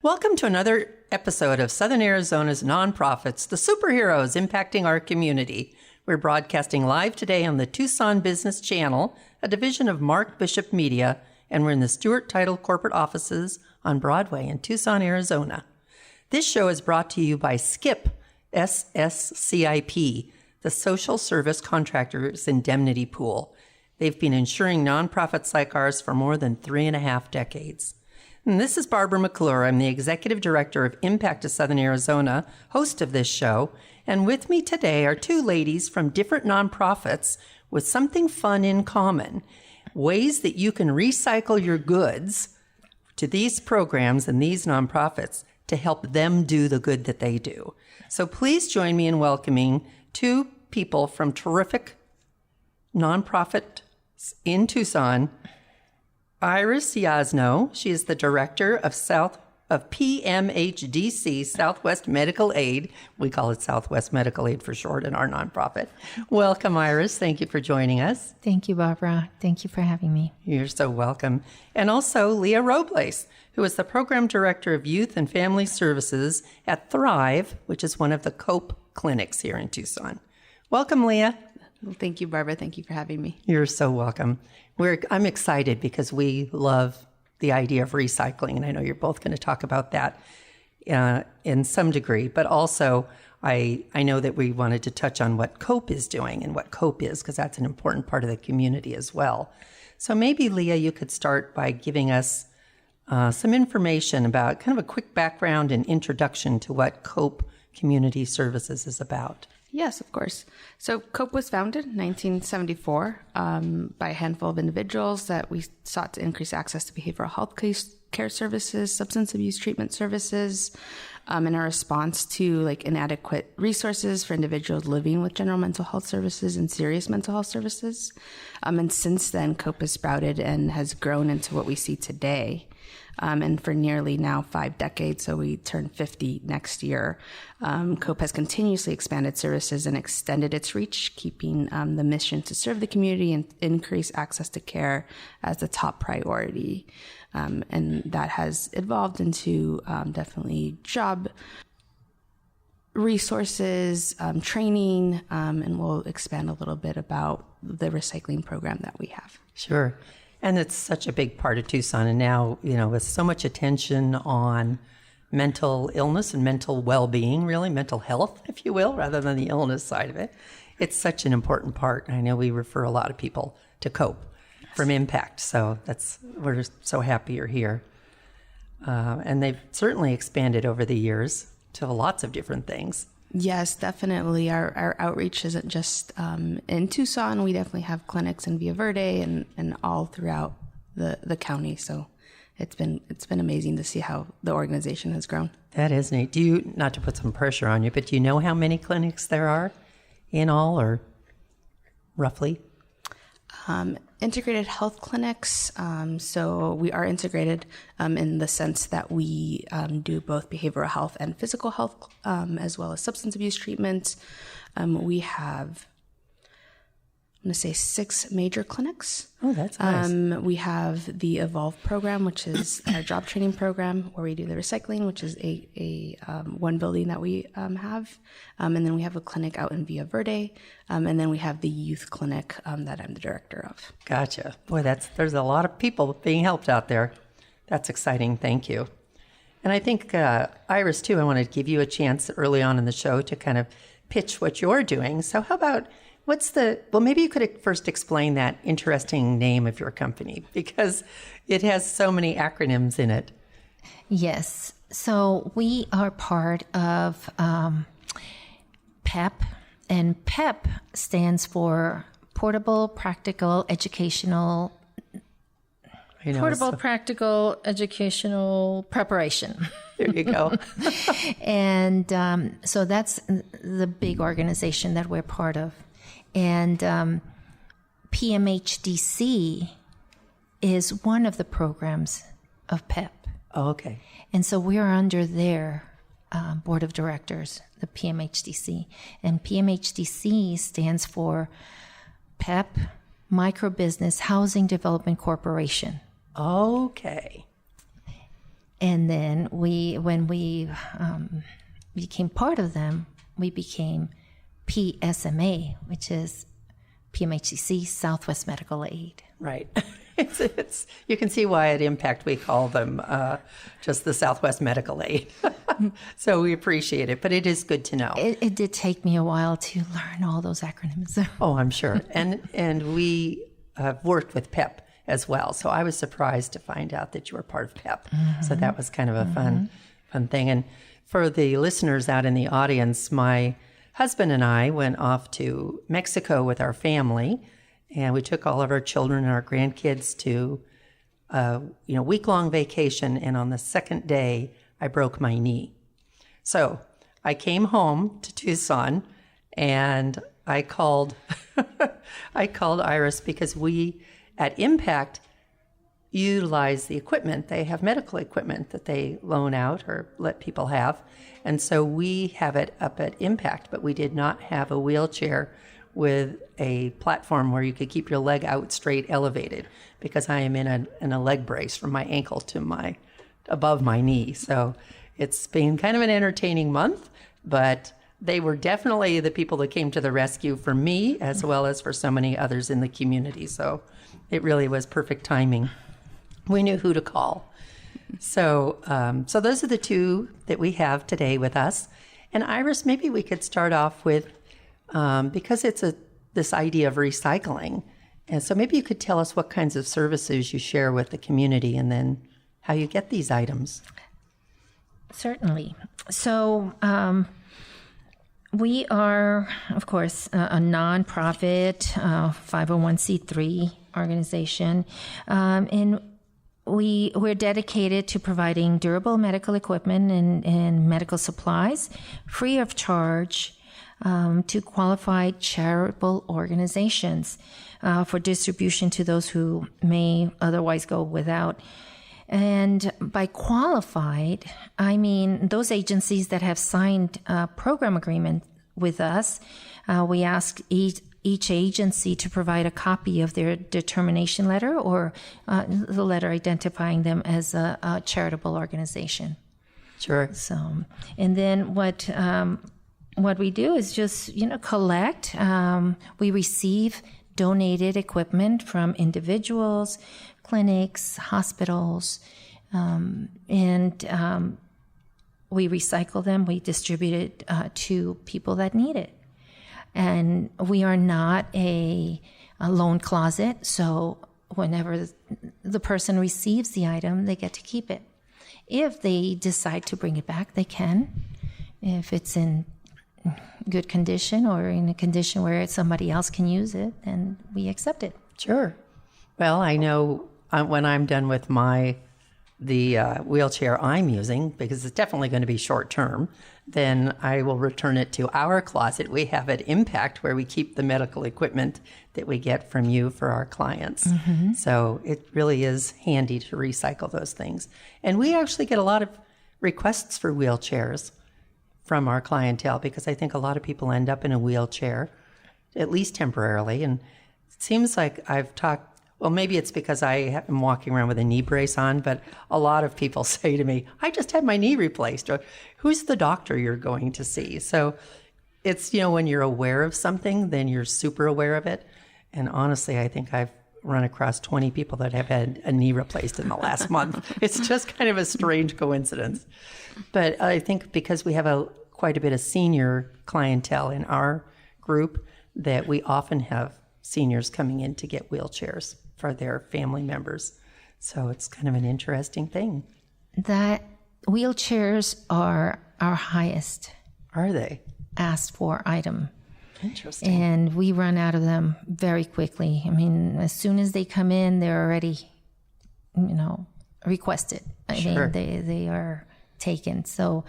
Welcome to another episode of Southern Arizona's Nonprofits, the superheroes impacting our community. We're broadcasting live today on the Tucson Business Channel, a division of Mark Bishop Media, and we're in the Stewart Title corporate offices on Broadway in Tucson, Arizona. This show is brought to you by SCIP, SSCIP, the Social Service Contractors Indemnity Pool. They've been insuring nonprofits like ours for more than 3.5 decades. And this is Barbara McClure. I'm the Executive Director of Impact to Southern Arizona, host of this show. And with me today are two ladies from different nonprofits with something fun in common, ways that you can recycle your goods to these programs and these nonprofits to help them do the good that they do. So please join me in welcoming two people from terrific nonprofits in Tucson. Iriz Yazno, she is the director of PMHDC, Southwest Medical Aid. We call it Southwest Medical Aid for short in our nonprofit. Welcome, Iriz. Thank you for joining us. Thank you, Barbara. Thank you for having me. You're so welcome. And also Lia Robles, who is the program director of Youth and Family Services at Thrive, which is one of the COPE clinics here in Tucson. Welcome, Lia. Well, thank you, Barbara. Thank you for having me. You're so welcome. I'm excited because we love the idea of recycling, and I know you're both going to talk about that in some degree, but also I know that we wanted to touch on what COPE is doing and what COPE is, because that's an important part of the community as well. So maybe, Lia, you could start by giving us some information about kind of a quick background and introduction to what COPE Community Services is about. Yes, of course. So COPE was founded in 1974 by a handful of individuals that we sought to increase access to behavioral health care services, substance abuse treatment services, in a response to inadequate resources for individuals living with general mental health services and serious mental health services. And since then, COPE has sprouted and has grown into what we see today. And for nearly now 5 decades, so we turn 50 next year, COPE has continuously expanded services and extended its reach, keeping the mission to serve the community and increase access to care as the top priority. And that has evolved into definitely job resources, training, and we'll expand a little bit about the recycling program that we have. Sure. And it's such a big part of Tucson. And now, with so much attention on mental illness and mental well-being, really, mental health, if you will, rather than the illness side of it, it's such an important part. I know we refer a lot of people to COPE from Impact. So we're so happy you're here. And they've certainly expanded over the years to lots of different things. Yes, definitely. Our outreach isn't just in Tucson. We definitely have clinics in Villa Verde and all throughout the county. So it's been amazing to see how the organization has grown. That is neat. Not to put some pressure on you, but do you know how many clinics there are in all, or roughly? Integrated health clinics. So we are integrated in the sense that we do both behavioral health and physical health, as well as substance abuse treatment. We have, I'm going to say 6 major clinics. Oh, that's nice. We have the Evolve program, which is our job training program, where we do the recycling, which is a one building that we have. And then we have a clinic out in Villa Verde. And then we have the youth clinic that I'm the director of. Gotcha. Boy, there's a lot of people being helped out there. That's exciting. Thank you. And I think, Iriz, too, I want to give you a chance early on in the show to kind of pitch what you're doing. So how about, maybe you could first explain that interesting name of your company, because it has so many acronyms in it. Yes. So we are part of PEP, and PEP stands for Portable Practical Educational Preparation. There you go. And so that's the big organization that we're part of. And PMHDC is one of the programs of PEP. Oh, okay. And so we're under their board of directors, the PMHDC. And PMHDC stands for PEP, Microbusiness Housing Development Corporation. Okay. And then when we became part of them, we became PSMA, which is PMHDC, Southwest Medical Aid. Right. It's you can see why at Impact we call them just the Southwest Medical Aid. So we appreciate it, but it is good to know. It did take me a while to learn all those acronyms. Oh, I'm sure. And we worked with PEP as well. So I was surprised to find out that you were part of PEP. Mm-hmm. So that was kind of a fun thing. And for the listeners out in the audience, my husband and I went off to Mexico with our family, and we took all of our children and our grandkids to a week-long vacation. And on the second day, I broke my knee. So I came home to Tucson, and I called Iriz because we at Impact utilize the equipment. They have medical equipment that they loan out or let people have. And so we have it up at Impact, but we did not have a wheelchair with a platform where you could keep your leg out straight elevated, because I am in a leg brace from my ankle to above my knee. So it's been kind of an entertaining month, but they were definitely the people that came to the rescue for me as well as for so many others in the community. So it really was perfect timing. We knew who to call. So those are the two that we have today with us. And Iriz, maybe we could start off with, because it's this idea of recycling. And so maybe you could tell us what kinds of services you share with the community and then how you get these items. Certainly. So we are, of course, a nonprofit 501c3 organization, and we're dedicated to providing durable medical equipment and medical supplies free of charge to qualified charitable organizations for distribution to those who may otherwise go without. And by qualified, I mean those agencies that have signed a program agreement with us. We ask each agency to provide a copy of their determination letter or the letter identifying them as a charitable organization. Sure. So, and then what we do is just collect. We receive donated equipment from individuals, clinics, hospitals, and we recycle them. We distribute it to people that need it. And we are not a loan closet, so whenever the person receives the item, they get to keep it. If they decide to bring it back, they can. If it's in good condition or in a condition where somebody else can use it, then we accept it. Sure. Well, I know when I'm done with the wheelchair I'm using, because it's definitely going to be short term, then I will return it to our closet. We have at Impact where we keep the medical equipment that we get from you for our clients. Mm-hmm. So it really is handy to recycle those things. And we actually get a lot of requests for wheelchairs from our clientele, because I think a lot of people end up in a wheelchair, at least temporarily. And it seems like I've talked, well, maybe it's because I am walking around with a knee brace on, but a lot of people say to me, I just had my knee replaced, or who's the doctor you're going to see? So it's, when you're aware of something, then you're super aware of it. And honestly, I think I've run across 20 people that have had a knee replaced in the last month. It's just kind of a strange coincidence. But I think because we have quite a bit of senior clientele in our group, that we often have seniors coming in to get wheelchairs for their family members. So it's kind of an interesting thing. That wheelchairs are our highest. Are they? Asked for item. Interesting. And we run out of them very quickly. I mean, as soon as they come in, they're already, requested. Sure. They are taken. So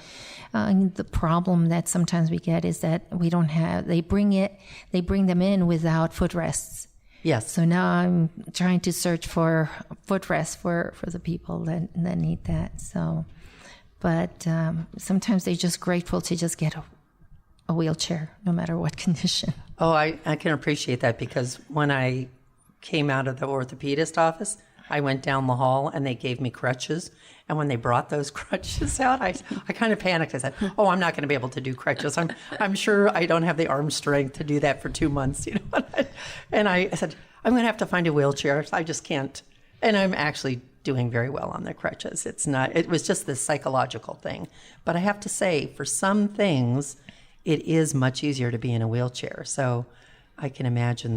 the problem that sometimes we get is that we don't have, they bring them in without footrests. Yes. So now I'm trying to search for footrests for the people that need that. So, but sometimes they're just grateful to just get a wheelchair, no matter what condition. Oh, I can appreciate that, because when I came out of the orthopedist office, I went down the hall and they gave me crutches. And when they brought those crutches out, I kind of panicked. I said, "Oh, I'm not going to be able to do crutches. I'm sure I don't have the arm strength to do that for 2 months." And I said, "I'm going to have to find a wheelchair. I just can't." And I'm actually doing very well on the crutches. It was just this psychological thing. But I have to say, for some things, it is much easier to be in a wheelchair. So I can imagine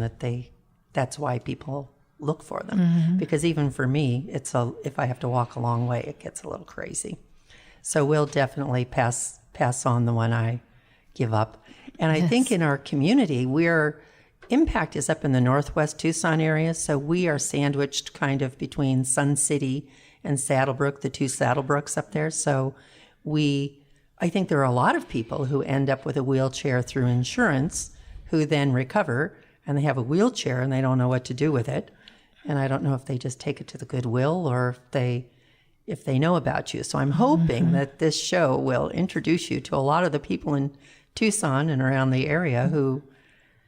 that's why people look for them. Because even for me, if I have to walk a long way, it gets a little crazy. So we'll definitely pass on the one I give up. And I think in our community, Impact is up in the northwest Tucson area, so we are sandwiched kind of between Sun City and Saddlebrook, the two Saddlebrooks up there. So I think there are a lot of people who end up with a wheelchair through insurance who then recover, and they have a wheelchair and they don't know what to do with it. And I don't know if they just take it to the Goodwill or if they know about you. So I'm hoping that this show will introduce you to a lot of the people in Tucson and around the area who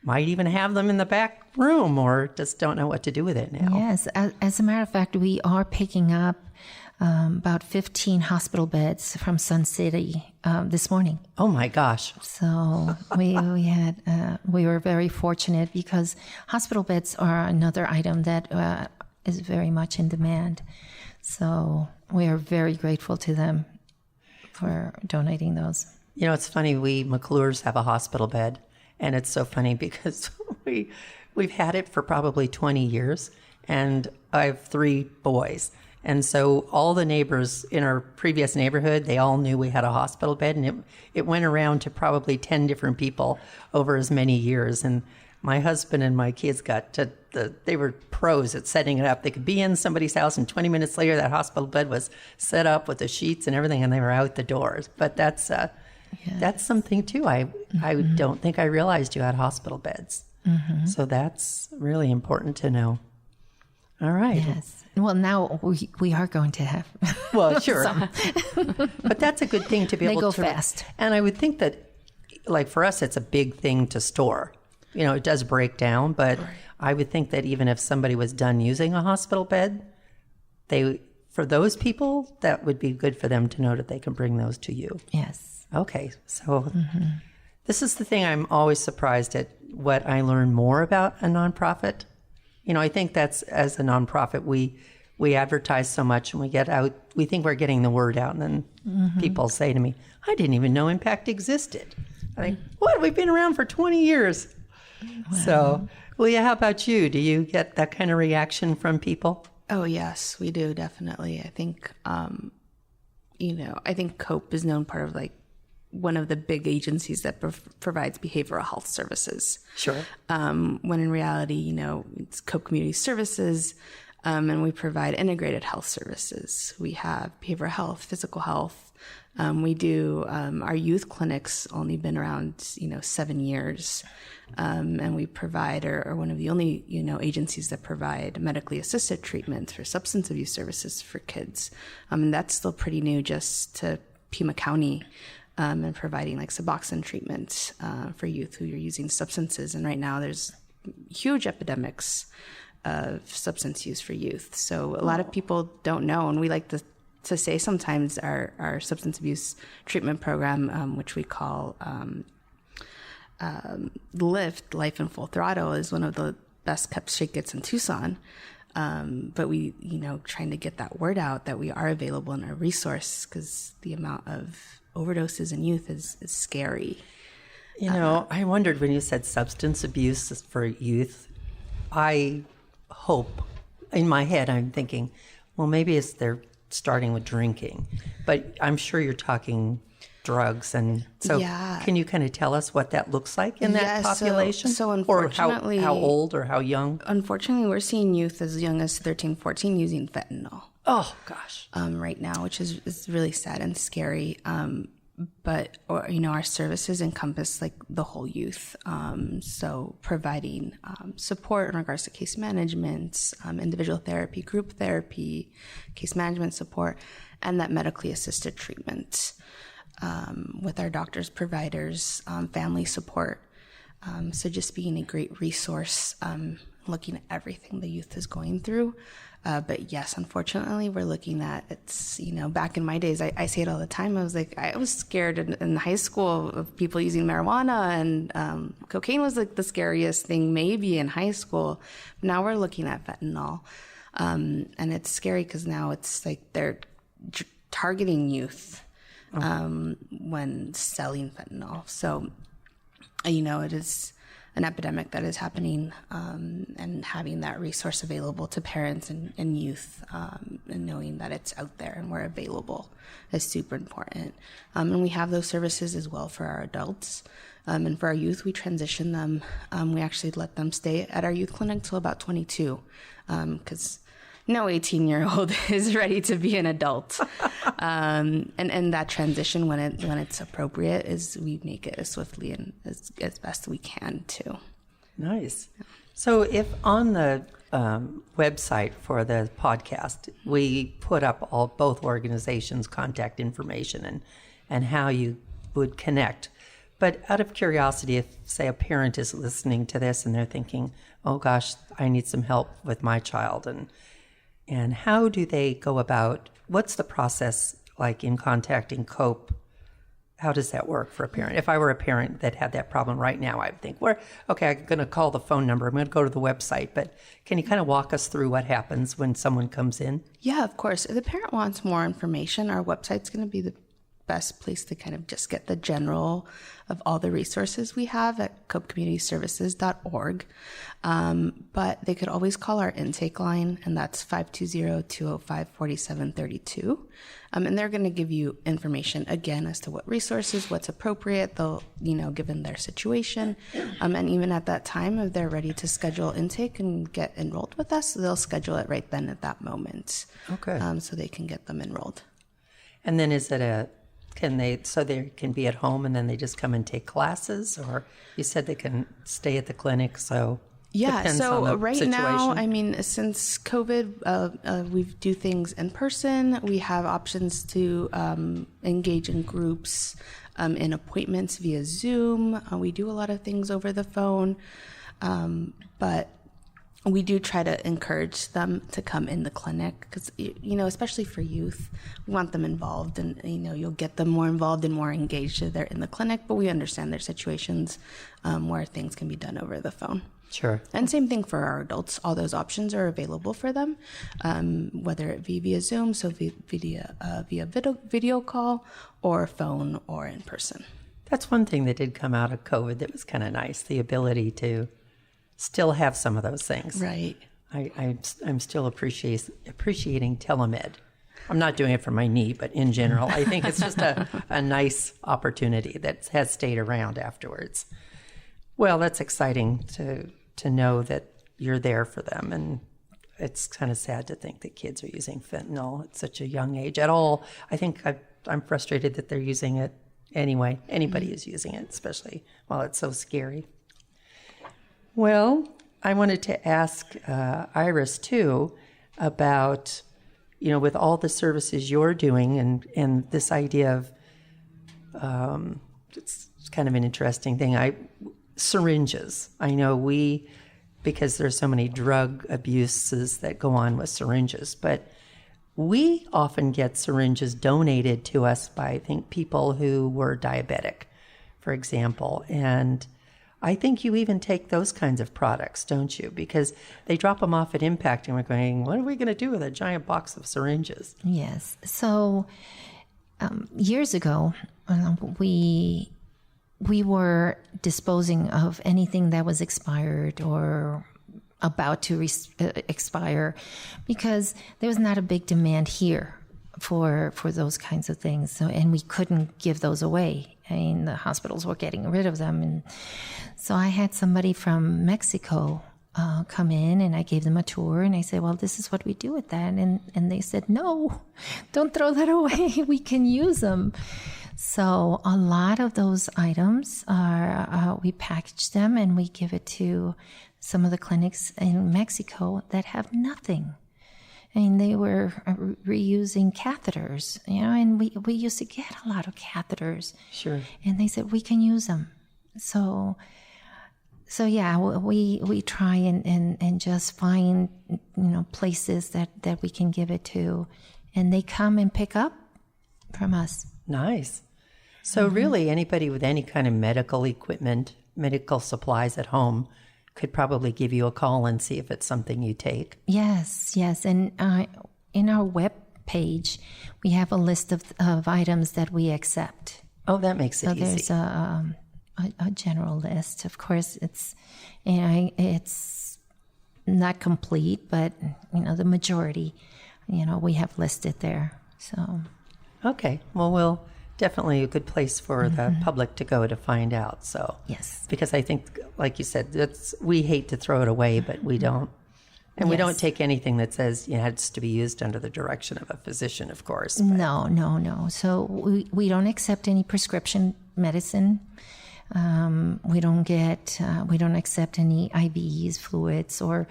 might even have them in the back room or just don't know what to do with it now. Yes. As a matter of fact, we are picking up about 15 hospital beds from Sun City this morning. Oh my gosh. So we were very fortunate because hospital beds are another item that is very much in demand. So we are very grateful to them for donating those. You know, it's funny, we McClures have a hospital bed, and it's so funny because we've had it for probably 20 years, and I have 3 boys. And so all the neighbors in our previous neighborhood, they all knew we had a hospital bed, and it went around to probably 10 different people over as many years. And my husband and my kids they were pros at setting it up. They could be in somebody's house, and 20 minutes later, that hospital bed was set up with the sheets and everything, and they were out the doors. But that's something too. I don't think I realized you had hospital beds. So that's really important to know. All right. Yes. Well, now we are going to have. Well, sure. But that's a good thing to be able to. They go fast. And I would think that, like for us, it's a big thing to store. You know, it does break down, but I would think that even if somebody was done using a hospital bed, for those people, that would be good for them to know that they can bring those to you. Yes. Okay. So this is the thing I'm always surprised at, what I learn more about a nonprofit. You know, I think that's, as a nonprofit, we advertise so much and we get out, we think we're getting the word out. And then people say to me, "I didn't even know Impact existed." I think, what? We've been around for 20 years. Wow. So, Leah, how about you? Do you get that kind of reaction from people? Oh, yes, we do, definitely. I think, I think COPE is known part of one of the big agencies that provides behavioral health services. Sure. When in reality, it's COPE Community Services, and we provide integrated health services. We have behavioral health, physical health. We do our youth clinics only been around 7 years, and we provide are one of the only agencies that provide medically assisted treatments for substance abuse services for kids. And that's still pretty new just to Pima County. And providing Suboxone treatment for youth who are using substances. And right now there's huge epidemics of substance use for youth. So a lot of people don't know, and we like to say sometimes our substance abuse treatment program, which we call LIFT, Life in Full Throttle, is one of the best kept secrets in Tucson. But we, trying to get that word out that we are available in our resource, because the amount of overdoses in youth is scary. I wondered when you said substance abuse for youth, I hope, in my head, I'm thinking, well, maybe they're starting with drinking, but I'm sure you're talking drugs. And so can you kind of tell us what that looks like in that population? So unfortunately, or how old or how young? Unfortunately, we're seeing youth as young as 13, 14 using fentanyl. Oh, gosh. Right now, which is really sad and scary. But our services encompass the whole youth. So providing support in regards to case management, individual therapy, group therapy, case management support, and that medically assisted treatment with our doctors, providers, family support. So just being a great resource looking at everything the youth is going through. But yes, unfortunately, we're looking at, it's, back in my days, I say it all the time. I was scared in high school of people using marijuana, and cocaine was like the scariest thing maybe in high school. Now we're looking at fentanyl. And it's scary because now it's like they're targeting youth when selling fentanyl. So, it is an epidemic that is happening, and having that resource available to parents and youth, and knowing that it's out there and we're available is super important. And we have those services as well for our adults. And for our youth, we transition them. We actually let them stay at our youth clinic till about 22, because no 18-year-old is ready to be an adult. And that transition, when it's appropriate, is we make it as swiftly and as best we can too. Nice. So if on the website for the podcast, we put up both organizations' contact information and how you would connect. But out of curiosity, if, say, a parent is listening to this and they're thinking, oh gosh, I need some help with my child, and how do they go about, what's the process like in contacting COPE? How does that work for a parent? If I were a parent that had that problem right now, I'd think, okay, I'm going to call the phone number. I'm going to go to the website. But can you kind of walk us through what happens when someone comes in? Yeah, of course. If the parent wants more information, our website's going to be the best place to kind of just get the general of all the resources we have at copecommunityservices.org. But they could always call our intake line, and that's 520-205-4732. And they're going to give you information again as to what resources, what's appropriate, they'll, given their situation. And even at that time, if they're ready to schedule intake and get enrolled with us, they'll schedule it right then at that moment. Okay. So they can get them enrolled. And then is it so they can be at home and then they just come and take classes? Or you said they can stay at the clinic, so depends on the right situation. now, since COVID, we do things in person. We have options to engage in groups, in appointments via Zoom. We do a lot of things over the phone, but we do try to encourage them to come in the clinic because, especially for youth, we want them involved, and, you'll get them more involved and more engaged if they're in the clinic, but we understand their situations where things can be done over the phone. Sure. And same thing for our adults. All those options are available for them, whether it be via Zoom, so via video call, or phone, or in person. That's one thing that did come out of COVID that was kind of nice, the ability to still have some of those things. Right. I'm still appreciating telemed. I'm not doing it for my knee, but in general, I think it's just a nice opportunity that has stayed around afterwards. Well, that's exciting to know that you're there for them, and it's kind of sad to think that kids are using fentanyl at such a young age at all. I think I'm frustrated that they're using it anyway. Anybody is using it, especially while it's so scary. Well, I wanted to ask Iriz, too, about, with all the services you're doing and this idea of, it's kind of an interesting thing. Syringes. I know because there's so many drug abuses that go on with syringes, but we often get syringes donated to us by, I think, people who were diabetic, for example, and I think you even take those kinds of products, don't you? Because they drop them off at Impact, and we're going, what are we going to do with a giant box of syringes? Yes. So years ago, we were disposing of anything that was expired or about to expire because there was not a big demand here for those kinds of things. So, and we couldn't give those away. The hospitals were getting rid of them. And so I had somebody from Mexico come in, and I gave them a tour, and I said, well, this is what we do with that. And they said, no, don't throw that away. We can use them. So a lot of those items are, we package them and we give it to some of the clinics in Mexico that have nothing. They were reusing catheters, and we used to get a lot of catheters. Sure. And they said, we can use them. So So yeah, we try and just find, places that we can give it to, and they come and pick up from us. Nice. So really anybody with any kind of medical equipment, medical supplies at home could probably give you a call and see if it's something you take. Yes. And in our web page, we have a list of items that we accept. Oh, that makes it easy. There's a general list. Of course, it's not complete, but the majority, we have listed there. So, okay. Well, we'll definitely a good place for the public to go to find out. So, yes, because I think, like you said, we hate to throw it away, but we don't. And we don't take anything that says it has to be used under the direction of a physician, of course. But. No. So we don't accept any prescription medicine. We don't accept any IVs, fluids, or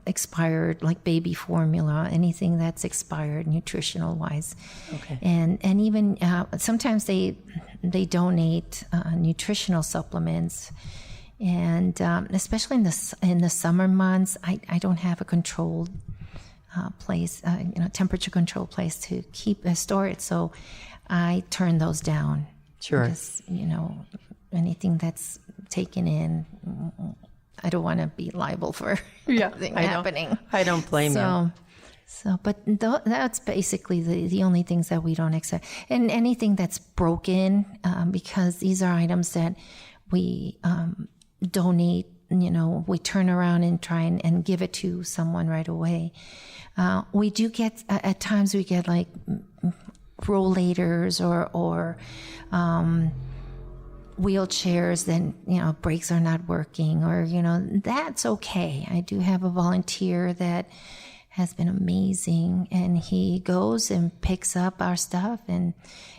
expired, like baby formula, anything that's expired nutritional wise. Okay. And even sometimes they donate nutritional supplements. And especially in the summer months, I don't have a controlled place, temperature control place to store it. So I turn those down. Sure. Because, anything that's taken in, I don't want to be liable for anything happening. I don't blame you. But that's basically the only things that we don't accept. And anything that's broken, because these are items that we donate, we turn around and try and give it to someone right away. We do get, at times we get like rollators or wheelchairs, then, brakes are not working, or, that's okay. I do have a volunteer that has been amazing, and he goes and picks up our stuff, and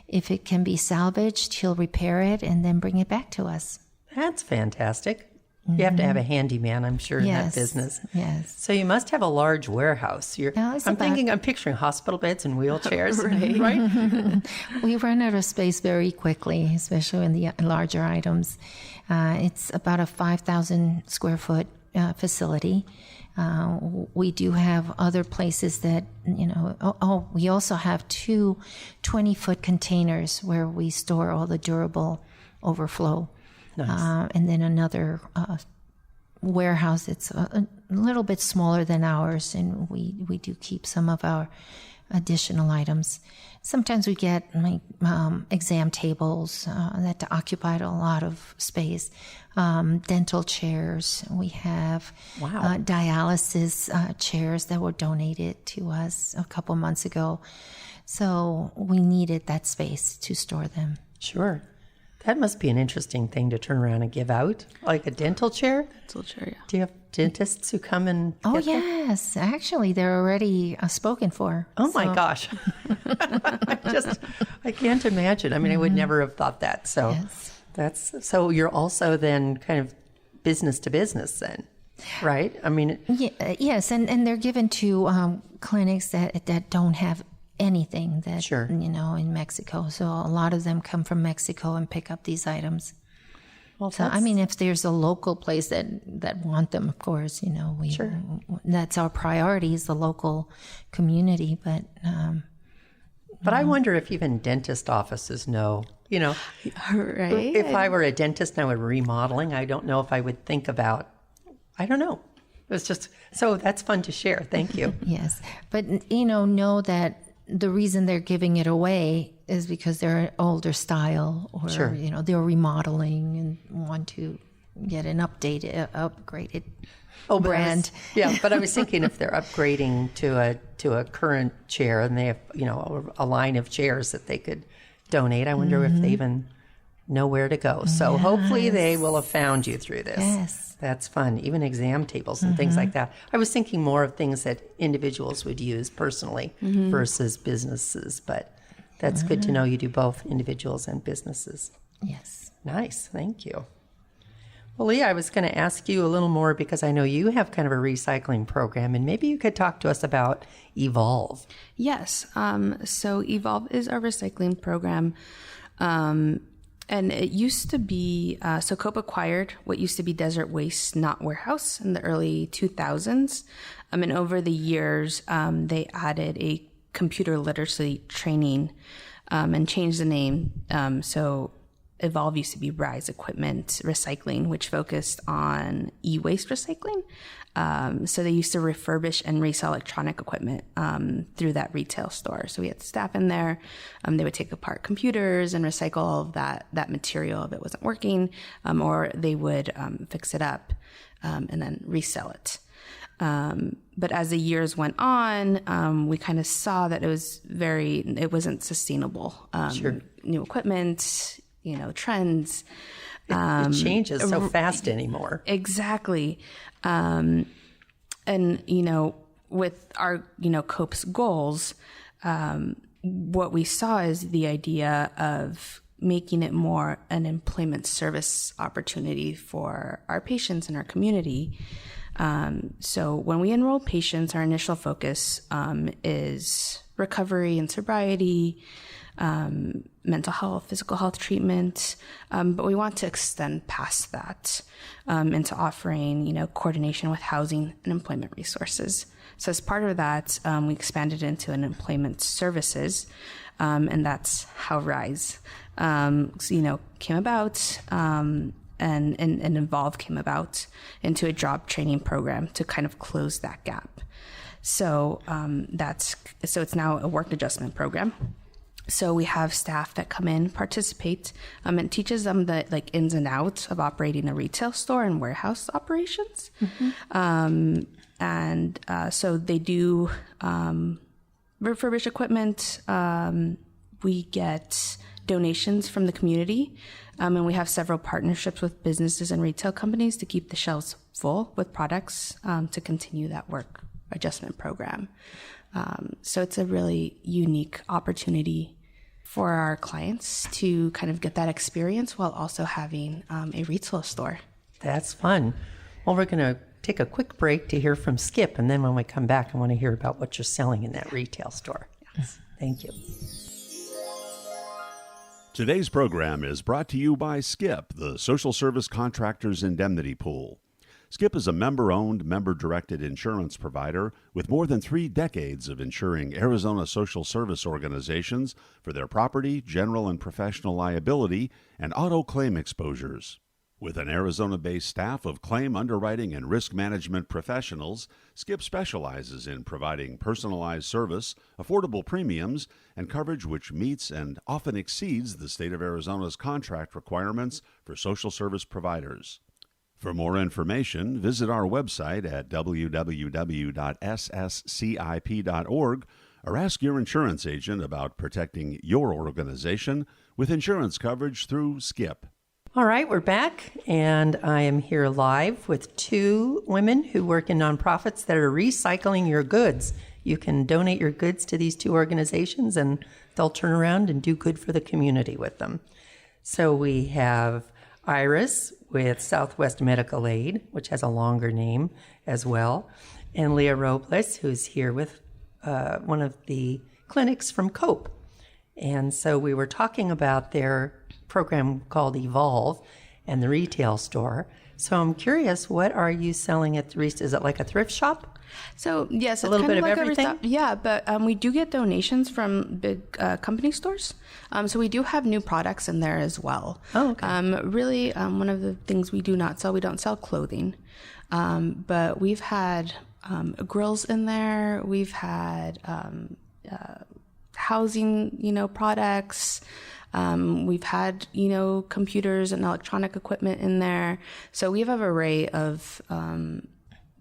if it can be salvaged, he'll repair it and then bring it back to us. That's fantastic. You have to have a handyman, I'm sure, in that business. Yes. So you must have a large warehouse. I'm picturing hospital beds and wheelchairs, right? We run out of space very quickly, especially in the larger items. It's about a 5,000 square foot facility. We do have other places that, we also have 2 20-foot containers where we store all the durable overflow. Nice. And then another warehouse that's a little bit smaller than ours, and we do keep some of our additional items. Sometimes we get exam tables that occupied a lot of space, dental chairs. We have dialysis chairs that were donated to us a couple months ago. So we needed that space to store them. Sure. That must be an interesting thing to turn around and give out, like a dental chair. Dental chair, yeah. Do you have dentists who come and Oh, get them? yes. Actually, they're already spoken for. Oh, my gosh. I can't imagine. I mean, I would never have thought that. So so you're also then kind of business to business then, right? I mean. Yes, and they're given to clinics that don't have anything that, in Mexico. So a lot of them come from Mexico and pick up these items. Well, so, I mean, if there's a local place that want them, of course, that's our priority is the local community. But I wonder if even dentist offices know, right? If I were a dentist and I were remodeling, I don't know if I would think about, I don't know. It's just, so that's fun to share. Thank you. Yes. But, know that the reason they're giving it away is because they're an older style, or they're remodeling and want to get an upgraded brand. But I was thinking if they're upgrading to a current chair and they have a line of chairs that they could donate, I wonder if they even know where to go. So hopefully they will have found you through this. Yes. That's fun. Even exam tables and things like that. I was thinking more of things that individuals would use personally versus businesses, but that's good to know you do both individuals and businesses. Yes. Nice. Thank you. Well, Lia, I was going to ask you a little more because I know you have kind of a recycling program, and maybe you could talk to us about Evolve. Yes. So Evolve is our recycling program. And it used to be, so Cope acquired what used to be Desert Waste Not Warehouse in the early 2000s. And over the years, they added a computer literacy training and changed the name. So Evolve used to be Rise Equipment Recycling, which focused on e-waste recycling. So they used to refurbish and resell electronic equipment through that retail store. So we had staff in there. They would take apart computers and recycle all of that material if it wasn't working, or they would fix it up and then resell it. But as the years went on, we kind of saw that it wasn't sustainable. Sure. New equipment, trends. It changes so fast anymore. Exactly. And, with our, Cope's goals, what we saw is the idea of making it more an employment service opportunity for our patients in our community. So when we enroll patients, our initial focus is recovery and sobriety, mental health, physical health treatment, but we want to extend past that into offering, coordination with housing and employment resources. So as part of that, we expanded into an employment services, and that's how Rise, came about, and Evolve came about into a job training program to kind of close that gap. So it's now a work adjustment program. So we have staff that come in, participate, and teaches them the ins and outs of operating a retail store and warehouse operations. Mm-hmm. So they do refurbish equipment. We get donations from the community, and we have several partnerships with businesses and retail companies to keep the shelves full with products to continue that work adjustment program. So it's a really unique opportunity for our clients to kind of get that experience while also having a retail store. That's fun. Well, we're going to take a quick break to hear from Skip, and then when we come back, I want to hear about what you're selling in that retail store. Yes. Thank you. Today's program is brought to you by Skip, the Social Service Contractors Indemnity Pool. Skip is a member-owned, member-directed insurance provider with more than 3 decades of insuring Arizona social service organizations for their property, general and professional liability, and auto claim exposures. With an Arizona-based staff of claim underwriting and risk management professionals, Skip specializes in providing personalized service, affordable premiums, and coverage which meets and often exceeds the state of Arizona's contract requirements for social service providers. For more information, visit our website at www.sscip.org or ask your insurance agent about protecting your organization with insurance coverage through Skip. All right, we're back, and I am here live with 2 women who work in nonprofits that are recycling your goods. You can donate your goods to these 2 organizations, and they'll turn around and do good for the community with them. So we have Iriz with Southwest Medical Aid, which has a longer name as well, and Lia Robles, who's here with one of the clinics from Cope. And so we were talking about their program called Evolve and the retail store. So I'm curious, what are you selling at the retail? Is it like a thrift shop? So yes, a little bit of everything. Yeah, but we do get donations from big company stores. So we do have new products in there as well. Oh, okay. Really, one of the things we do not sell, we don't sell clothing, but we've had grills in there. We've had housing, products. We've had, computers and electronic equipment in there. So we have an array of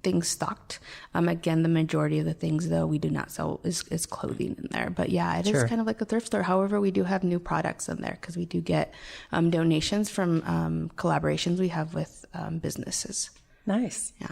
things stocked. Again, the majority of the things, though, we do not sell is clothing in there. But yeah, it is kind of like a thrift store. However, we do have new products in there because we do get donations from collaborations we have with businesses. Nice. Yeah.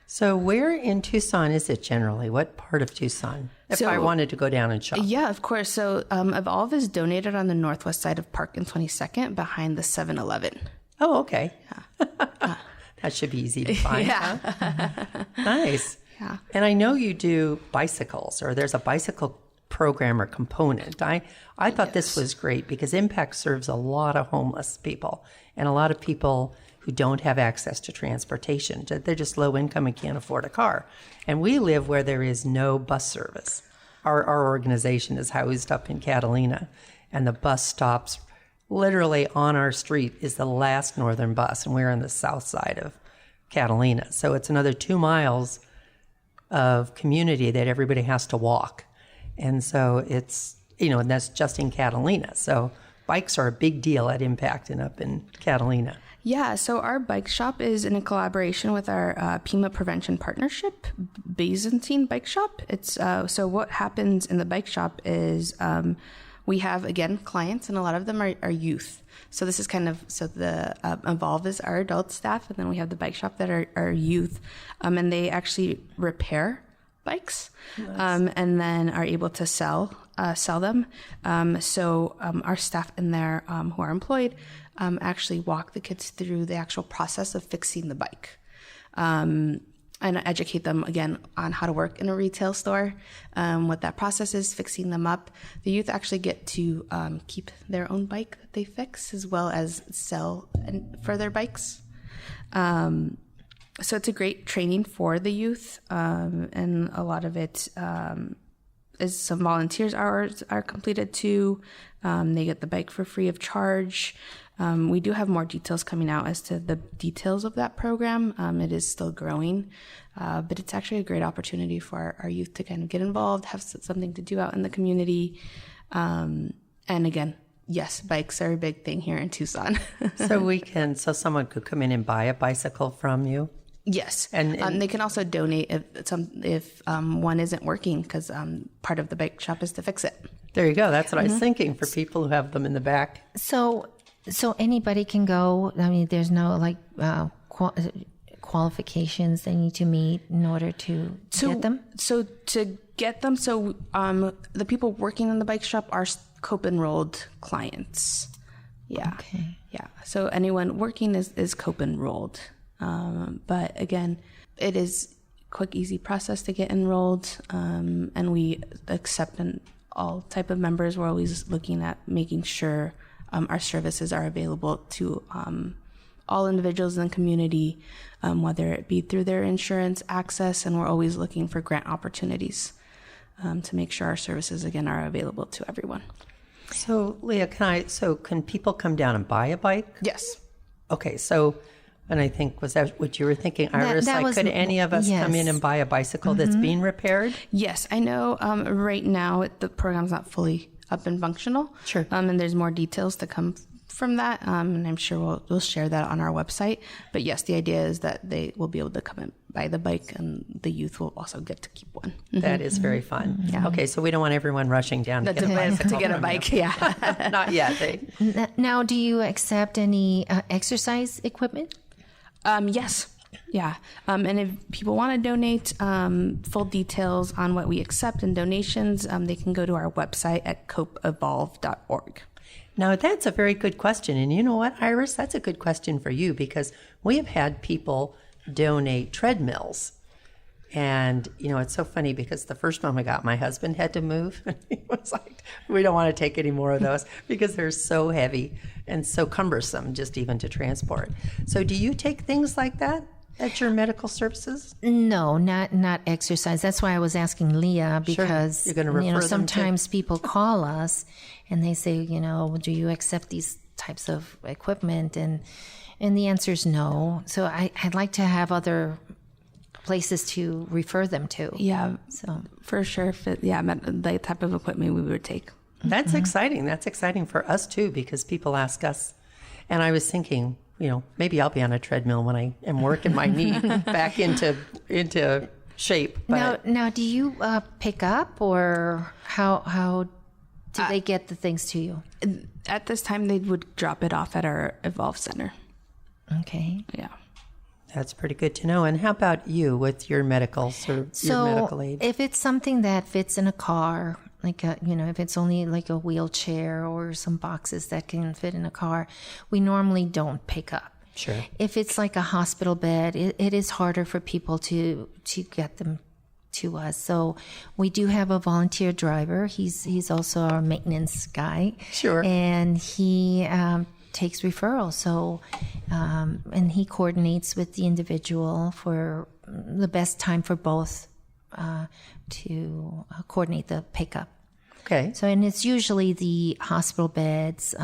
So where in Tucson is it generally? What part of Tucson? If I wanted to go down and shop. Yeah, of course. So Evolve is donated on the northwest side of Park and 22nd behind the 7-Eleven. Oh, okay. Yeah. That should be easy to find. Yeah. Huh? Nice. Yeah. And I know you do bicycles, or there's a bicycle program or component. I thought this was great because Impact serves a lot of homeless people and a lot of people who don't have access to transportation. They're just low income and can't afford a car. And we live where there is no bus service. Our organization is housed up in Catalina, and the bus stops literally on our street is the last northern bus, and we're on the south side of Catalina. So it's another 2 miles of community that everybody has to walk. And so it's, and that's just in Catalina. So bikes are a big deal at Impact and up in Catalina. Yeah, so our bike shop is in a collaboration with our PMA Prevention Partnership, Byzantine Bike Shop. It's so what happens in the bike shop is we have, again, clients, and a lot of them are youth. So this is kind of, so the Evolve is our adult staff, and then we have the bike shop that are youth, and they actually repair bikes, nice. And then are able to sell them. So our staff in there who are employed actually walk the kids through the actual process of fixing the bike. And educate them, again, on how to work in a retail store, what that process is, fixing them up. The youth actually get to keep their own bike that they fix, as well as sell for their bikes. So it's a great training for the youth, and a lot of it is some volunteers hours are completed too. They get the bike for free of charge. We do have more details coming out as to the details of that program. It is still growing, but it's actually a great opportunity for our youth to kind of get involved, have something to do out in the community. And again, yes, bikes are a big thing here in Tucson. So someone could come in and buy a bicycle from you? Yes, and they can also donate if one isn't working, because part of the bike shop is to fix it. There you go. That's what I was thinking for people who have them in the back. So anybody can go. I mean, there's no qualifications they need to meet in order to get them. So to get them, the people working in the bike shop are COPE enrolled clients. Yeah. Okay. Yeah. So anyone working is COPE enrolled. But again, it is quick, easy process to get enrolled. And we accept all type of members. We're always looking at making sure our services are available to all individuals in the community, whether it be through their insurance access, and we're always looking for grant opportunities to make sure our services, again, are available to everyone. So, Lia, can people come down and buy a bike? Yes. Okay, and I think, was that what you were thinking, Iriz? Could any of us come in and buy a bicycle that's being repaired? Yes, I know right now the program's not fully up and functional. Sure. And there's more details to come from that. And I'm sure we'll share that on our website. But yes, the idea is that they will be able to come and buy the bike, and the youth will also get to keep one. That is very fun. Yeah. Okay, so we don't want everyone rushing down to get a bicycle. To get a bike, yeah. Not yet. Now, do you accept any exercise equipment? Yes. Yeah. And if people want to donate, full details on what we accept and donations, they can go to our website at copeevolve.org. Now, that's a very good question. And you know what, Iriz? That's a good question for you, because we have had people donate treadmills. And, it's so funny because the first one we got, my husband had to move. And he was like, we don't want to take any more of those because they're so heavy and so cumbersome just even to transport. So do you take things like that at your medical services? No, not exercise. That's why I was asking Lia, because sure. You're going to refer them sometimes people call us and they say, do you accept these types of equipment? And the answer is no. So I'd like to have other places to refer them to. Yeah, so for sure. The type of equipment we would take. That's exciting. That's exciting for us too, because people ask us. And I was thinking, maybe I'll be on a treadmill when I am working my knee back into shape. But now, do you pick up, or how do they get the things to you? At this time, they would drop it off at our Evolve Center. Okay. Yeah. That's pretty good to know. And how about you with your medical aid? So if it's something that fits in a car, like if it's only like a wheelchair or some boxes that can fit in a car, we normally don't pick up. Sure. If it's like a hospital bed, it is harder for people to get them to us. So we do have a volunteer driver. He's also our maintenance guy. Sure. And he takes referrals. So, and he coordinates with the individual for the best time for both to coordinate the pickup. Okay. So, and it's usually the hospital beds,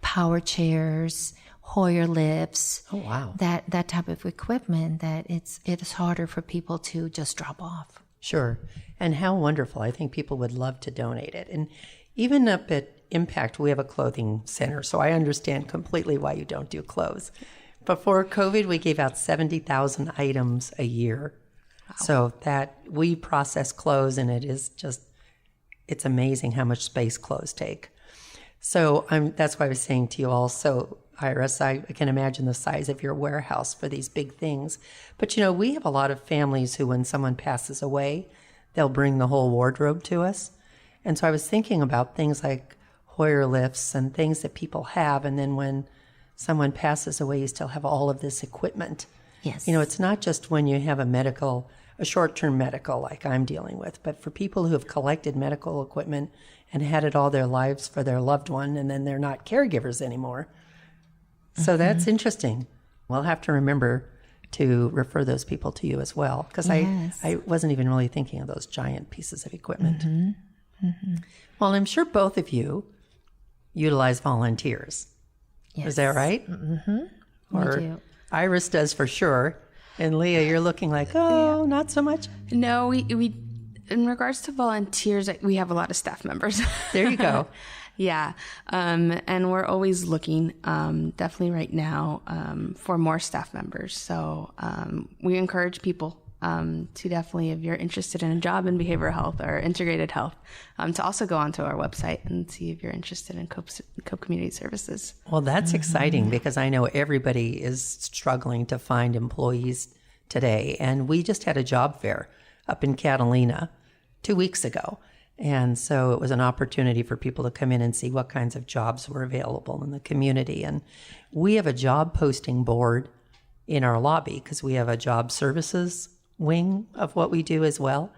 power chairs, Hoyer lifts. Oh, wow. That type of equipment that it's harder for people to just drop off. Sure. And how wonderful. I think people would love to donate it. And even up at Impact, we have a clothing center, so I understand completely why you don't do clothes. Before COVID, we gave out 70,000 items a year. Wow. So that we process clothes, and it's amazing how much space clothes take. So that's why I was saying to you also, Iriz, I can imagine the size of your warehouse for these big things. But, we have a lot of families who, when someone passes away, they'll bring the whole wardrobe to us. And so I was thinking about things like Hoyer lifts and things that people have. And then when someone passes away, you still have all of this equipment. Yes. It's not just when you have a short-term medical like I'm dealing with, but for people who have collected medical equipment and had it all their lives for their loved one, and then they're not caregivers anymore. So that's interesting. We'll have to remember to refer those people to you as well, because Yes. I wasn't even really thinking of those giant pieces of equipment. Well, I'm sure both of you utilize volunteers. Yes. Is that right? We do. Iriz does for sure. And Lia, you're looking like, not so much. No, we in regards to volunteers, we have a lot of staff members. There you go. Yeah. And we're always looking, definitely right now, for more staff members. So we encourage people to definitely, if you're interested in a job in behavioral health or integrated health, to also go onto our website and see if you're interested in Cope Community Services. Well, that's exciting because I know everybody is struggling to find employees today. And we just had a job fair up in Catalina 2 weeks ago. And so it was an opportunity for people to come in and see what kinds of jobs were available in the community. And we have a job posting board in our lobby because we have a job services wing of what we do as well.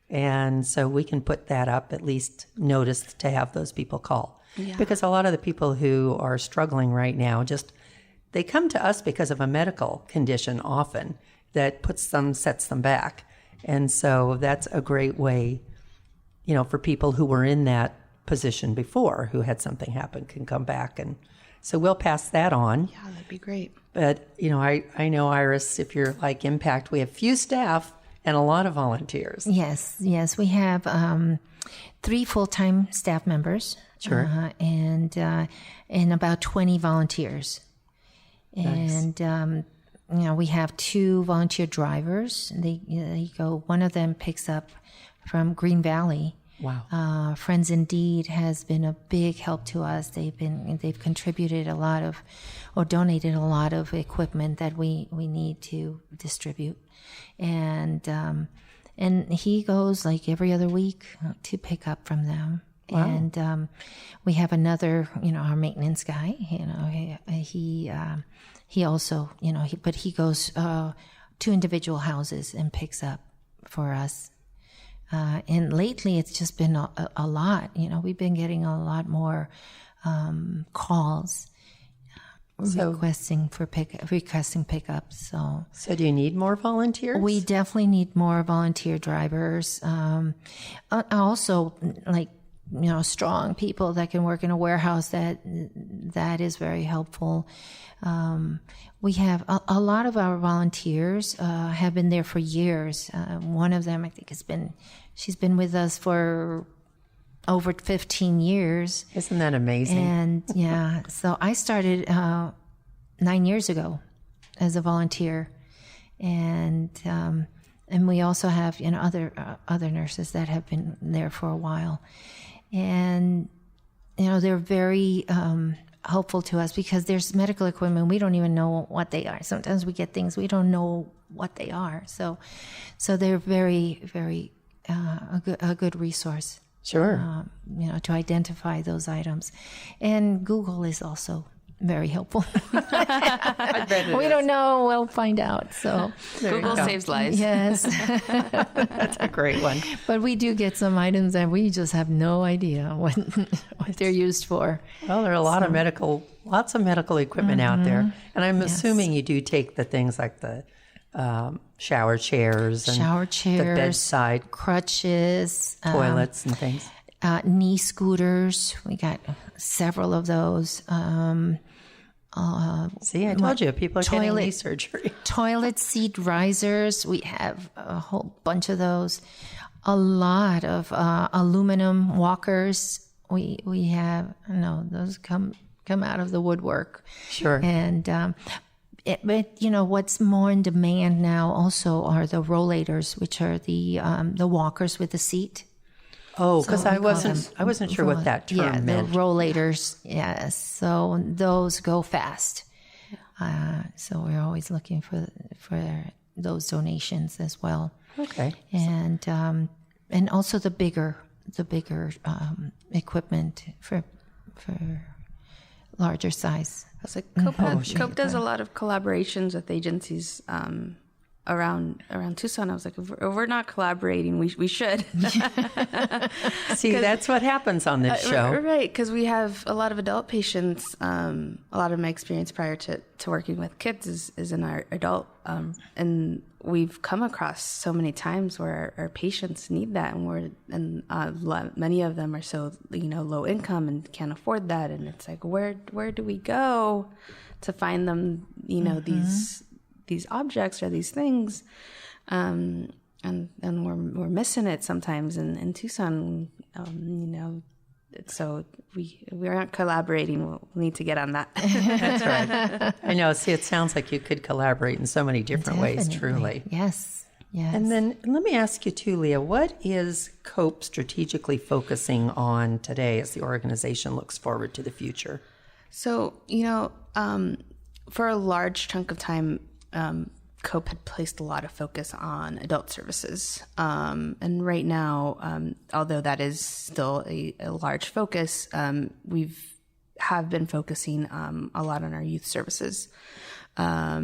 And so we can put that up, at least notice to have those people call. Yeah. Because a lot of the people who are struggling right now, they come to us because of a medical condition often that sets them back. And so that's a great way, for people who were in that position before, who had something happen, can come back. And so we'll pass that on. Yeah, that'd be great. But, I know, Iriz, if you're like Impact, we have few staff and a lot of volunteers. Yes. We have 3 full-time staff members. Sure. And about 20 volunteers. Nice. And, we have 2 volunteer drivers. They go, one of them picks up from Green Valley. Wow. Friends Indeed has been a big help to us. They've contributed donated a lot of equipment that we need to distribute. And he goes like every other week to pick up from them. Wow. And we have another, our maintenance guy, he also, but he goes to individual houses and picks up for us. And lately it's just been a lot, we've been getting a lot more calls requesting pickups. So do you need more volunteers? We definitely need more volunteer drivers. Also, strong people that can work in a warehouse, that is very helpful. We have a lot of our volunteers have been there for years. One of them, I think, she's been with us for over 15 years. Isn't that amazing? And yeah, so I started 9 years ago as a volunteer, and we also have other nurses that have been there for a while, and they're very helpful to us because there's medical equipment we don't even know what they are. Sometimes we get things we don't know what they are. So they're very, very a good resource. Sure. To identify those items, and Google is also very helpful. I bet it We is. don't know. We'll find out. So, Google saves lives. yes. That's a great one. But we do get some items that we just have no idea what they're used for. Well, there are lots of medical equipment out there. And I'm assuming you do take the things like the shower chairs and the bedside crutches, toilets and things. knee scooters. We got several of those. See, I told you, people are getting knee surgery. Toilet seat risers. We have a whole bunch of those. A lot of aluminum walkers. We have, those come out of the woodwork. Sure. And but what's more in demand now also are the rollators, which are the walkers with the seat. Oh, because I wasn't sure what that term meant. The rollators, yes. So those go fast. So we're always looking for those donations as well. Okay. And also the bigger equipment for larger size. I was like, Cope does a lot of collaborations with agencies around Tucson. I was like, if we're not collaborating, we should. See, that's what happens on this show. Right, because we have a lot of adult patients. A lot of my experience prior to working with kids is in our adult. And we've come across so many times where our patients need that, and many of them are so low income and can't afford that. And it's like, where do we go to find them? These objects or these things, and we're missing it sometimes in Tucson. So we aren't collaborating. We'll need to get on that. That's right. I know. See, it sounds like you could collaborate in so many different ways, truly. Yes. And then let me ask you too, Lia, what is COPE strategically focusing on today as the organization looks forward to the future? So, for a large chunk of time, COPE had placed a lot of focus on adult services. And right now, although that is still a large focus, have been focusing a lot on our youth services. I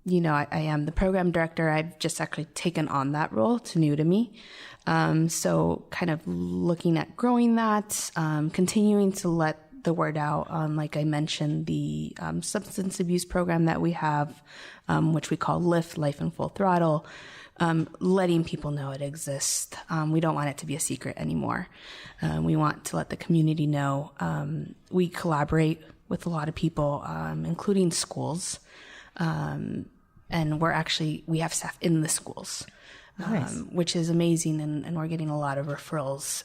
am the program director. I've just actually taken on that role. It's new to me. So kind of looking at growing that, continuing to let the word out on, like I mentioned, the substance abuse program that we have, which we call LIFT, Life in Full Throttle, letting people know it exists. We don't want it to be a secret anymore. We want to let the community know. We collaborate with a lot of people, including schools, and we have staff in the schools, nice. Which is amazing, and we're getting a lot of referrals.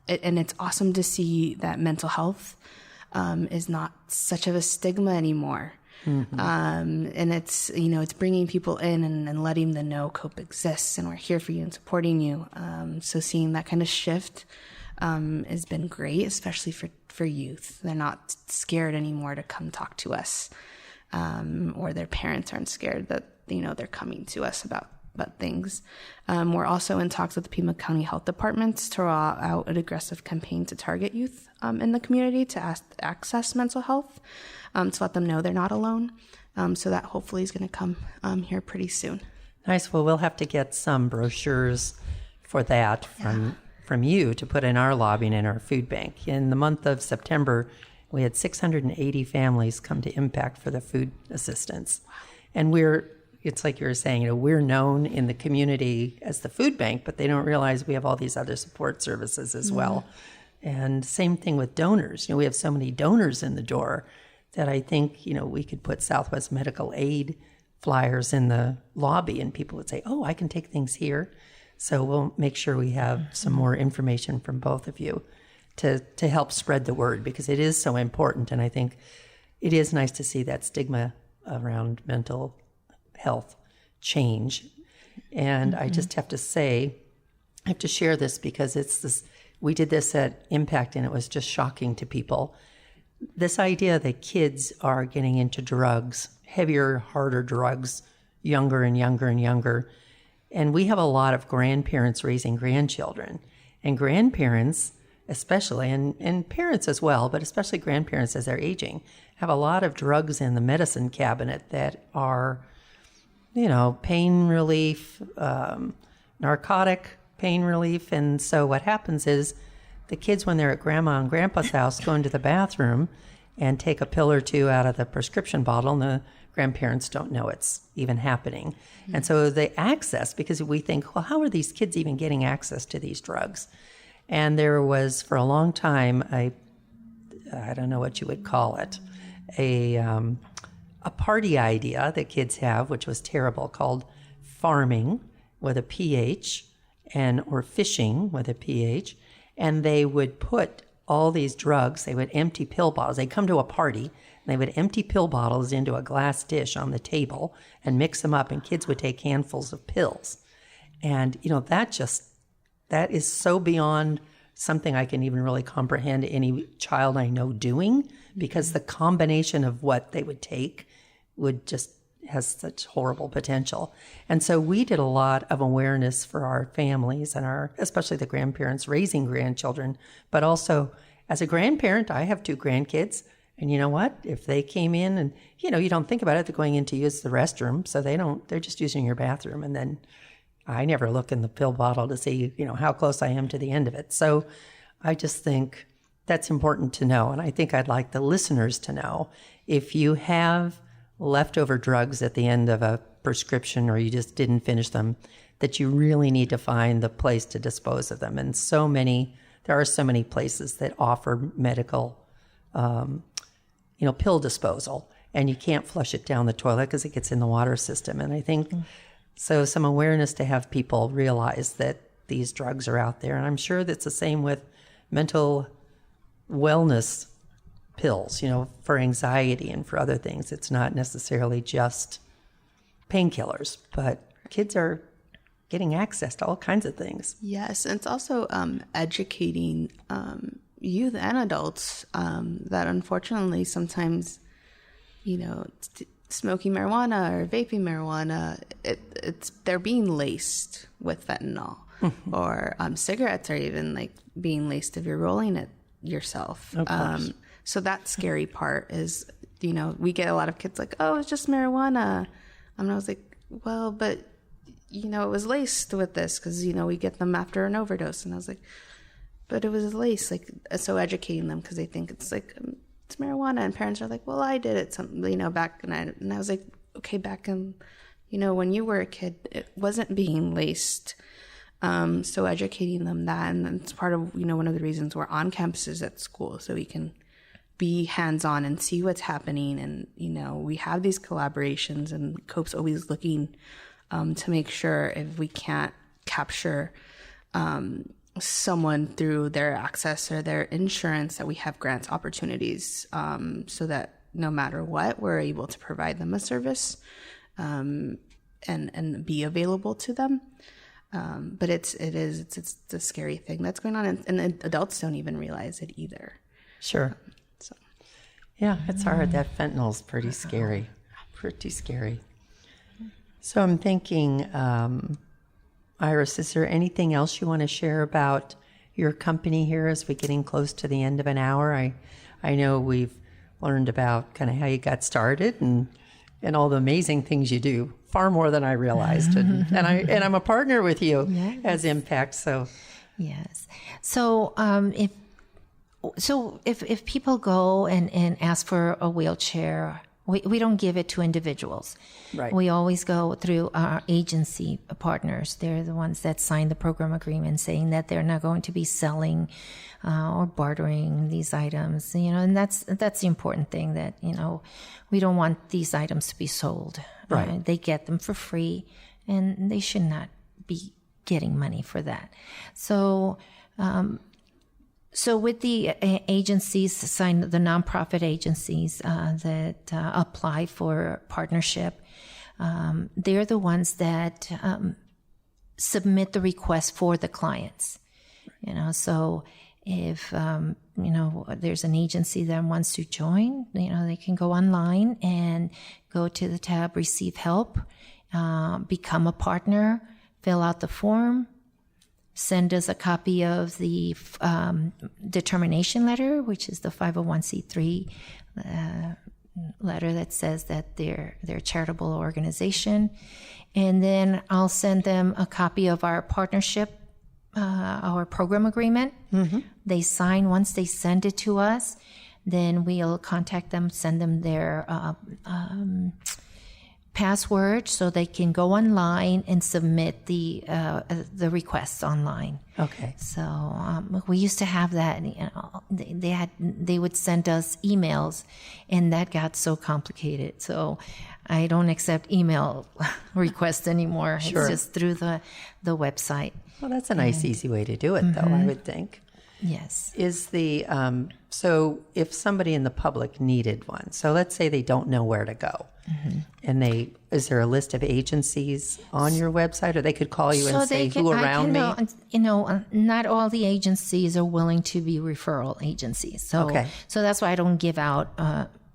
And it's awesome to see that mental health is not such of a stigma anymore. Mm-hmm. And it's, it's bringing people in and letting them know COPE exists and we're here for you and supporting you. So seeing that kind of shift has been great, especially for youth. They're not scared anymore to come talk to us, or their parents aren't scared that, they're coming to us about things. We're also in talks with the Pima County Health Departments to roll out an aggressive campaign to target youth in the community to access mental health, to let them know they're not alone. So that hopefully is going to come here pretty soon. Nice. Well, we'll have to get some brochures for that from you to put in our lobby and in our food bank. In the month of September, we had 680 families come to Impact for the food assistance. Wow. And it's like you were saying, we're known in the community as the food bank, but they don't realize we have all these other support services as well. And same thing with donors. We have so many donors in the door that I think, we could put Southwest Medical Aid flyers in the lobby and people would say, oh, I can take things here. So we'll make sure we have some more information from both of you to help spread the word, because it is so important. And I think it is nice to see that stigma around mental health change. And I just have to say, I have to share this because we did this at Impact and it was just shocking to people. This idea that kids are getting into drugs, heavier, harder drugs, younger and younger and younger. And we have a lot of grandparents raising grandchildren. And grandparents, especially, and parents as well, but especially grandparents as they're aging, have a lot of drugs in the medicine cabinet that are, pain relief, narcotic pain relief. And so what happens is the kids, when they're at grandma and grandpa's house, go into the bathroom and take a pill or two out of the prescription bottle, and the grandparents don't know it's even happening. Mm-hmm. And so they access, because we think, well, how are these kids even getting access to these drugs? And there was, for a long time, I don't know what you would call it, a party idea that kids have, which was terrible, called farming with a PH, or fishing with a PH. And they would put all these drugs, they would empty pill bottles. They'd come to a party, and they would empty pill bottles into a glass dish on the table and mix them up, and kids would take handfuls of pills. And, that is so beyond something I can even really comprehend any child I know doing, because the combination of what they would take has such horrible potential. And so we did a lot of awareness for our families and especially the grandparents raising grandchildren. But also, as a grandparent, I have 2 grandkids. And you know what? If they came in and, you don't think about it, they're going in to use the restroom. So they're just using your bathroom. And then I never look in the pill bottle to see, how close I am to the end of it. So I just think that's important to know. And I think I'd like the listeners to know, if you have leftover drugs at the end of a prescription, or you just didn't finish them, that you really need to find the place to dispose of them. And there are so many places that offer medical, pill disposal, and you can't flush it down the toilet because it gets in the water system. And I think so some awareness to have people realize that these drugs are out there. And I'm sure that's the same with mental wellness pills, for anxiety and for other things. It's not necessarily just painkillers, but kids are getting access to all kinds of things. Yes, and it's also educating youth and adults that unfortunately sometimes, smoking marijuana or vaping marijuana, they're being laced with fentanyl, or cigarettes are even being laced if you're rolling it yourself. Of course. So that scary part is, we get a lot of kids oh, it's just marijuana. And I was like, well, but, it was laced with this because, we get them after an overdose. And I was like, but it was laced. So educating them, because they think it's it's marijuana. And parents are like, well, I did it back. And I was like, okay, back in, when you were a kid, it wasn't being laced. So educating them that. And it's part of, one of the reasons we're on campuses at school, so we can be hands-on and see what's happening. And, we have these collaborations, and COPE's always looking to make sure if we can't capture someone through their access or their insurance, that we have grants opportunities so that no matter what, we're able to provide them a service and be available to them. But it's the scary thing that's going on, and adults don't even realize it either. Sure. Yeah, it's hard. That fentanyl's pretty scary. Pretty scary. So I'm thinking, Iriz, is there anything else you want to share about your company here as we're getting close to the end of an hour? I know we've learned about kind of how you got started and all the amazing things you do, far more than I realized. And I'm a partner with you as Impact. So yes. So if people go and ask for a wheelchair, we don't give it to individuals. Right. We always go through our agency partners. They're the ones that sign the program agreement saying that they're not going to be selling or bartering these items. And that's the important thing, that, we don't want these items to be sold. Right. They get them for free, and they should not be getting money for that. So with the agencies, the nonprofit agencies that apply for partnership, they're the ones that submit the request for the clients. So if there's an agency that wants to join, they can go online and go to the tab Receive Help, become a partner, fill out the form, send us a copy of the determination letter, which is the 501c3 letter that says that they're a charitable organization. And then I'll send them a copy of our partnership, our program agreement. They sign. Once they send it to us, then we'll contact them, send them their password so they can go online and submit the requests online. Okay. So we used to have that. They would send us emails, and that got so complicated. So I don't accept email requests anymore. Sure. It's just through the website. Well, that's a nice, easy way to do it, though, I would think. Yes. Is the so if somebody in the public needed one, so let's say they don't know where to go, and is there a list of agencies on your website, or they could call you and say, who around me? Not all the agencies are willing to be referral agencies. So, so that's why I don't give out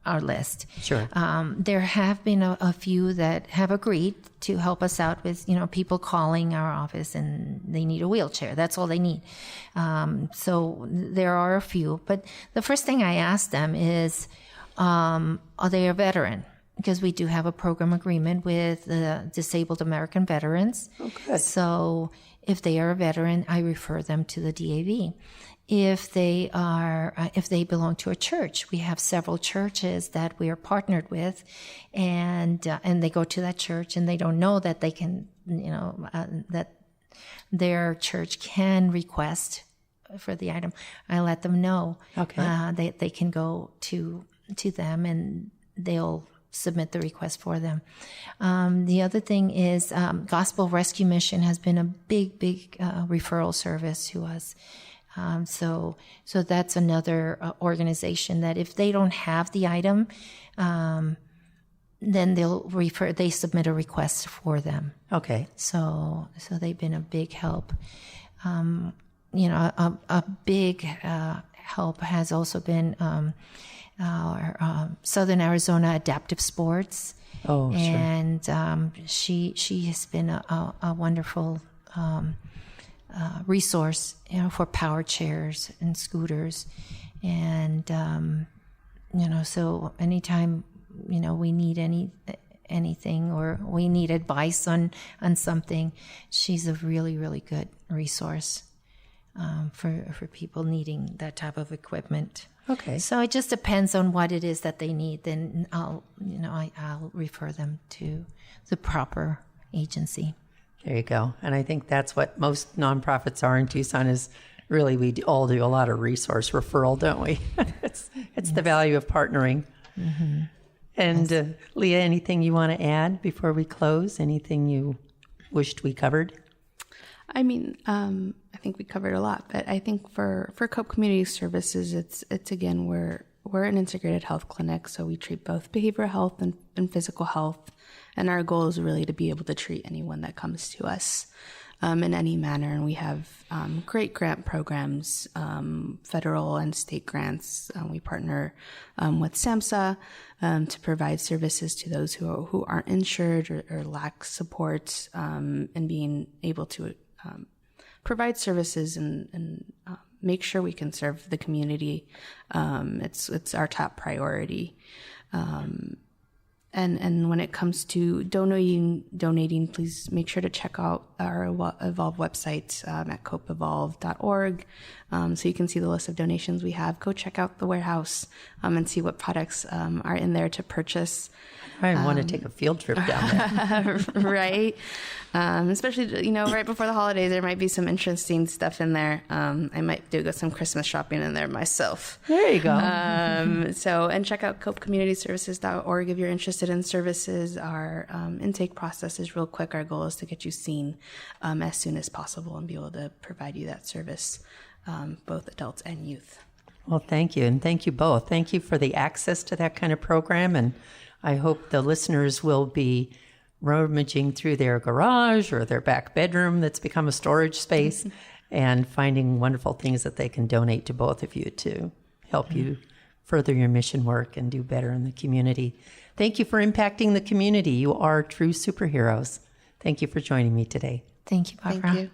our list. Sure. There have been a few that have agreed to help us out with, people calling our office and they need a wheelchair. That's all they need. So there are a few. But the first thing I ask them is, are they a veteran? Because we do have a program agreement with the Disabled American Veterans. Oh, good. So if they are a veteran, I refer them to the DAV. If they belong to a church, we have several churches that we are partnered with, and they go to that church and they don't know that they can, that their church can request for the item. I let them know. Okay. They can go to them and they'll submit the request for them. The other thing is Gospel Rescue Mission has been a big referral service to us. So that's another organization that if they don't have the item, then they submit a request for them. Okay. So they've been a big help. A big help has also been our Southern Arizona Adaptive Sports. Oh, sure. And she has been a wonderful resource, for power chairs and scooters, and so anytime we need anything or we need advice on something, she's a really, really good resource for people needing that type of equipment. Okay. So it just depends on what it is that they need. Then I'll refer them to the proper agency. There you go. And I think that's what most nonprofits are in Tucson is really we all do a lot of resource referral, don't we? It's the value of partnering. Mm-hmm. And Lia, anything you want to add before we close? Anything you wished we covered? I mean, I think we covered a lot, but I think for Cope Community Services, it's again, we're an integrated health clinic, so we treat both behavioral health and physical health. And our goal is really to be able to treat anyone that comes to us in any manner. And we have great grant programs, federal and state grants. We partner with SAMHSA to provide services to those who aren't insured or lack support, and being able to provide services and make sure we can serve the community. It's our top priority. And when it comes to donating, please make sure to check out our Evolve website at copeevolve.org, so you can see the list of donations we have. Go check out the warehouse and see what products are in there to purchase. I want to take a field trip down there. Right. Especially, right before the holidays, there might be some interesting stuff in there. I might do some Christmas shopping in there myself. There you go. And check out copecommunityservices.org if you're interested in services. Our intake process is real quick. Our goal is to get you seen as soon as possible and be able to provide you that service, both adults and youth. Well, thank you. And thank you both. Thank you for the access to that kind of program. And I hope the listeners will be rummaging through their garage or their back bedroom that's become a storage space and finding wonderful things that they can donate to both of you to help you further your mission work and do better in the community. Thank you for impacting the community. You are true superheroes. Thank you for joining me today. Thank you, Barbara. Thank you.